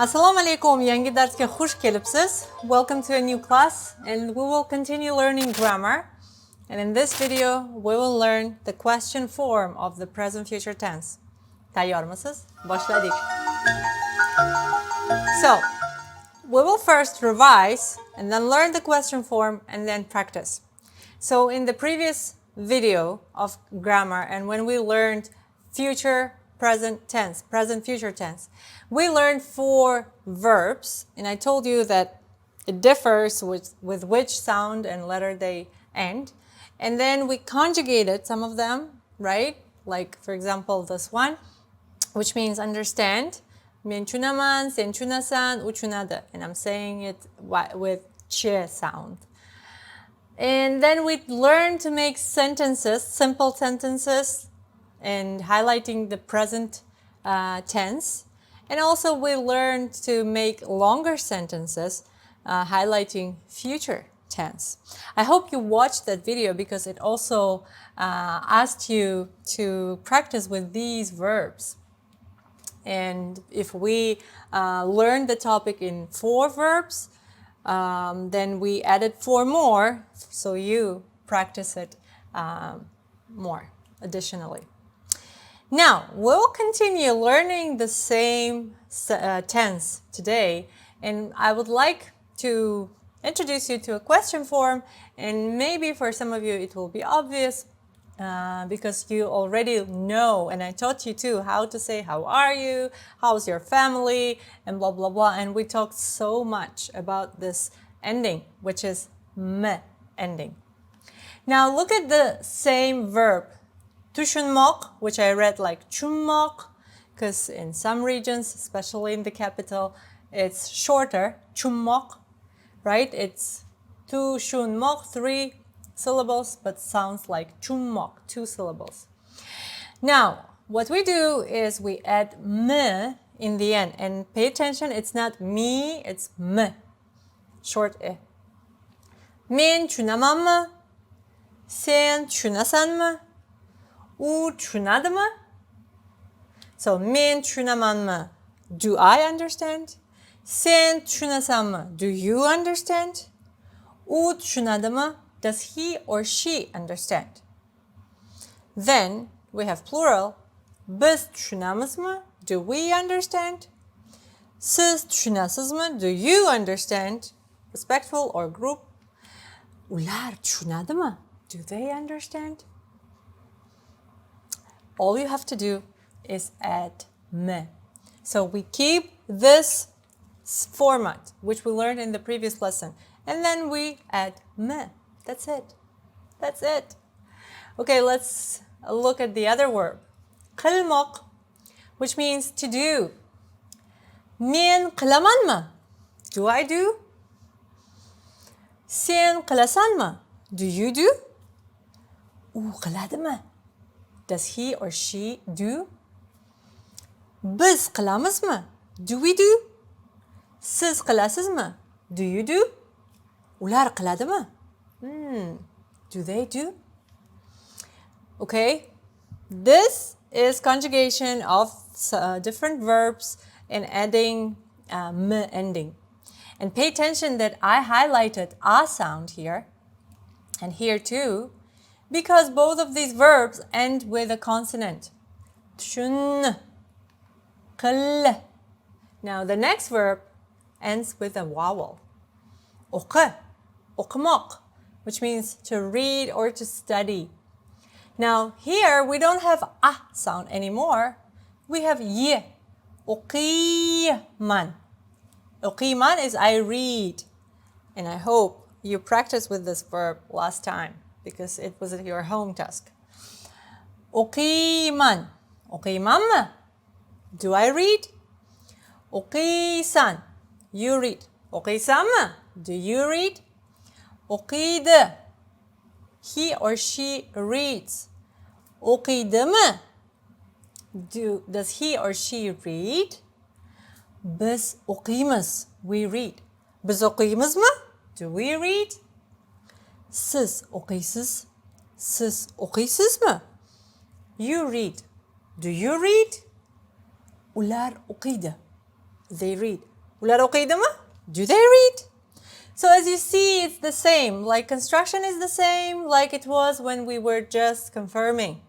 Assalomu alaykum, yangi darsga xush kelibsiz. Welcome to a new class and we will continue learning grammar. And in this video, we will learn the question form of the present future tense. Tayyormisiz? Boshladik. So, we will first revise and then learn the question form and then practice. So, in the previous video of grammar and when we learned future present tense, present future tense, we learned 4 verbs, and I told you that it differs with which sound and letter they end. And then we conjugated some of them, right? Like, for example, this one, which means understand. Men chunaman, sen chunasan, u chunada. And I'm saying it with ch sound. And then we learned to make sentences, simple sentences, and highlighting the present tense. And also we learned to make longer sentences, highlighting future tense. I hope you watched that video because it also asked you to practice with these verbs. And if we learned the topic in 4 verbs, then we added 4 more, so you practice it more additionally. Now, we'll continue learning the same tense today, and I would like to introduce you to a question form, and maybe for some of you it will be obvious because you already know, and I taught you too, how to say how are you, how's your family, and blah, blah, blah, and we talked so much about this ending, which is me ending. Now, look at the same verb. Tushunmok, which I read like chunmok, because in some regions, especially in the capital, it's shorter, chunmok, right? It's tushunmok, 3 syllables, but sounds like chunmok, 2 syllables. Now, what we do is we add me in the end, and pay attention, it's not me, it's me, short e. Men chunamamma, sen chunasanma, u chunadama. So, men chunamanma, do I understand? Sen chunasanma, do you understand? U chunadama, does he or she understand? Then we have plural. Biz chunamizmi, do we understand? Siz chunasizmi, do you understand? Respectful or group. Ular chunadimi, do they understand? All you have to do is add me. So we keep this format, which we learned in the previous lesson, and then we add me. That's it. That's it. Okay, let's look at the other verb. Qilmoq, which means to do. Men qilamanmi? Do I do? Sen qilasanmi? Do you do? U qiladimi? Does he or she do? Biz qilamizmi? Do we do? Siz qilasizmi? Do you do? Ular qiladimi? Do they do? Okay, this is conjugation of different verbs and adding m ending. And pay attention that I highlighted a sound here and here too, because both of these verbs end with a consonant. Shun, qil. Now the next verb ends with a vowel. O'qi, o'qimoq, which means to read or to study. Now here we don't have a sound anymore. We have y. Uqiman. Uqiman is I read. And I hope you practiced with this verb last time because it was your home task. Uqiman. Uqimamma. Do I read? Uqisan. You read. Uqisamma. Do you read? Uqida. He or she reads. Uqidama. Does he or she read? Biz uqimiz. We read. Biz uqimizmi? Do we read? Siz uqiysiz. Siz uqiysizmi? You read. Do you read? Ular uqiydi. They read. Ular o'qiydimi? Do they read? So as you see, it's the same. Like construction is the same like it was when we were just confirming.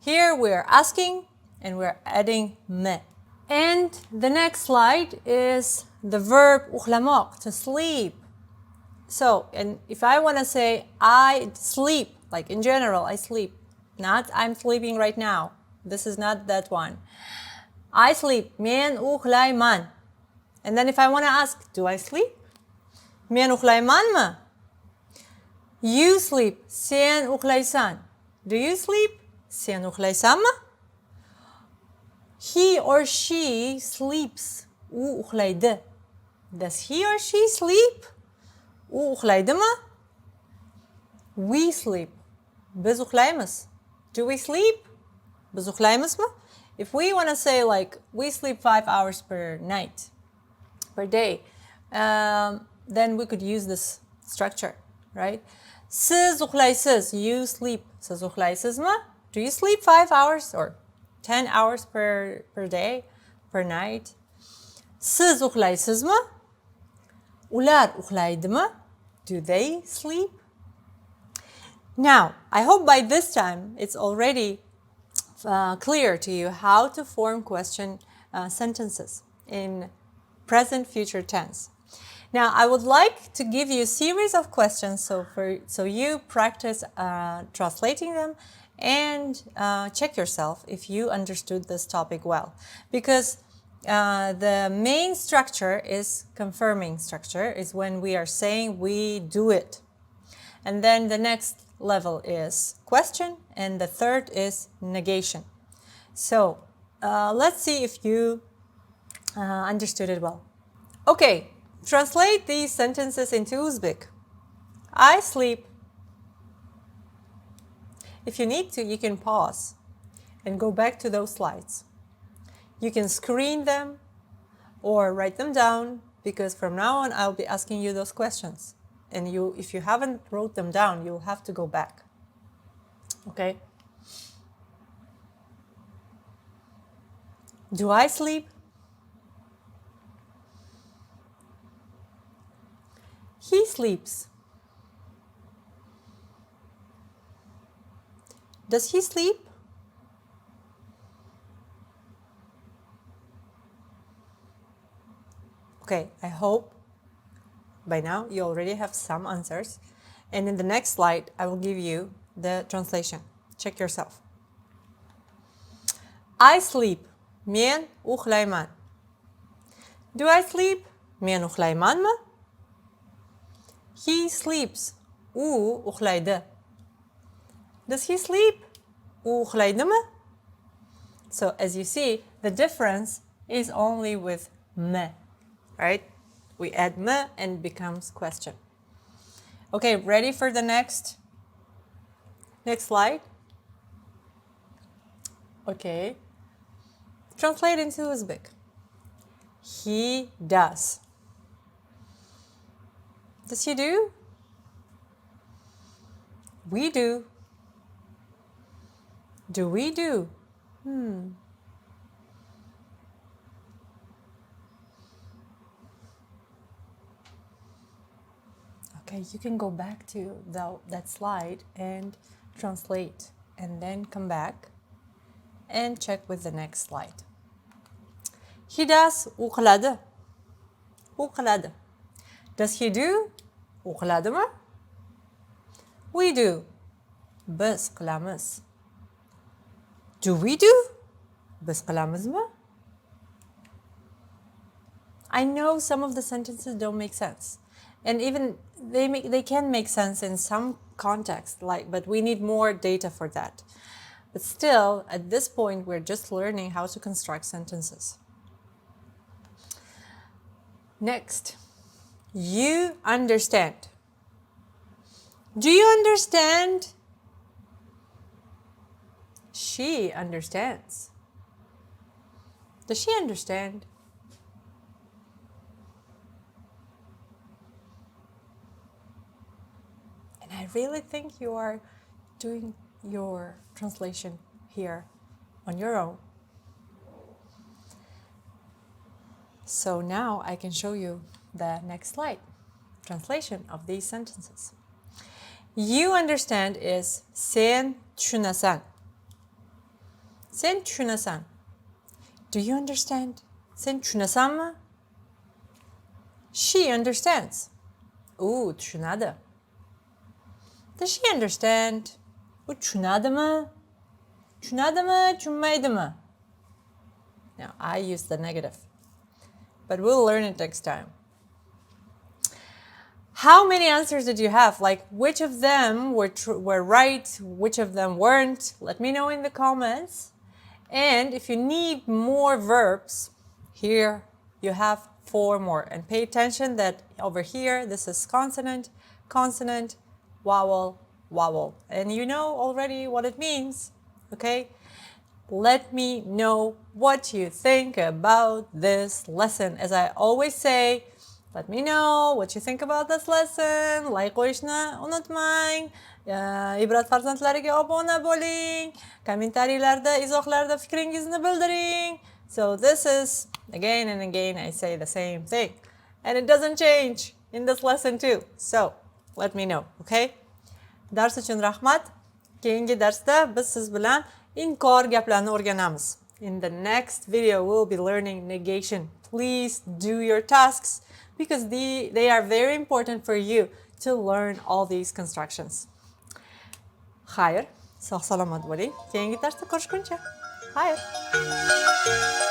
Here we're asking and we're adding me. And the next slide is the verb uhlamoq, to sleep. So, and if I want to say I sleep, like in general, I sleep, not I'm sleeping right now. This is not that one. I sleep, men uxlayman. And then if I want to ask, do I sleep? Men uxlaymanmi? You sleep, sen uxlaysan. Do you sleep? Sen uxlaysanmi? He or she sleeps, u uxlaydi. Does he or she sleep? U uxlaydimi? We sleep. Biz uxlaymiz. Do we sleep? Biz uxlaymizmi? If we want to say like we sleep 5 hours per night, per day, then we could use this structure, right? Siz uxlaysiz, you sleep. Siz uxlaysizmi? Do you sleep 5 hours or 10 hours per day, per night? Siz uxlaysizmi? Ular uxlaydimi? Do they sleep? Now, I hope by this time it's already clear to you how to form question sentences in present future tense. Now, I would like to give you a series of questions so you practice translating them and check yourself if you understood this topic well. Because the main structure is confirming structure, is when we are saying we do it. And then the next level is question, and the third is negation. So let's see if you understood it well. Okay, translate these sentences into Uzbek. I sleep. If you need to, you can pause and go back to those slides. You can screen them or write them down, because from now on I'll be asking you those questions. And if you haven't wrote them down, you'll have to go back. Okay? Do I sleep? He sleeps. Does he sleep? Okay, I hope by now you already have some answers. And in the next slide, I will give you the translation. Check yourself. I sleep. Men uxlayman. Do I sleep? Men uxlaymanmi? He sleeps. U uxlaydi. Does he sleep? U uxlaydimi? So as you see, the difference is only with me, right? We add me and it becomes question. Okay, ready for the next slide? Okay. Translate into Uzbek. He does. Does he do? We do. Do we do? Okay, you can go back to that slide and translate, and then come back and check with the next slide. He does. Uqladi. Uqladi. Does he do? Uqladimi? We do. Biz qilamiz. Do we do? Biz qilamizmi? I know some of the sentences don't make sense. And even they can make sense in some context, but we need more data for that. But still, at this point, we're just learning how to construct sentences. Next, you understand. Do you understand? She understands. Does she understand? And I really think you are doing your translation here on your own. So now I can show you the next slide. Translation of these sentences. You understand is sen tushunasan. Sen tushunasan. Do you understand? Sen tushunasanmi? She understands. U tushunadi. Does she understand? U tushunadimi? Tushunadimi, tushunmaydimi? Now I use the negative, but we'll learn it next time. How many answers did you have? Like, which of them were right? Which of them weren't? Let me know in the comments. And if you need more verbs, here you have 4 more. And pay attention that over here, this is consonant, consonant, vowel, vowel. And you know already what it means, okay? Let me know what you think about this lesson. As I always say, let me know what you think about this lesson. Like qo'yishni unutmang. Ibrat farzandlariga obuna bo'ling. Kommentariyalarda, izohlarda fikringizni bildiring. So this is, again and again, I say the same thing. And it doesn't change in this lesson too. So let me know, okay? Dars uchun rahmat. Keyingi darsda biz siz bilan inkor gaplarni o'rganamiz. In the next video, we'll be learning negation. Please do your tasks because they are very important for you to learn all these constructions. Xayr, sog' salomat bo'ling. Keyingi darsda ko'rishguncha. Xayr.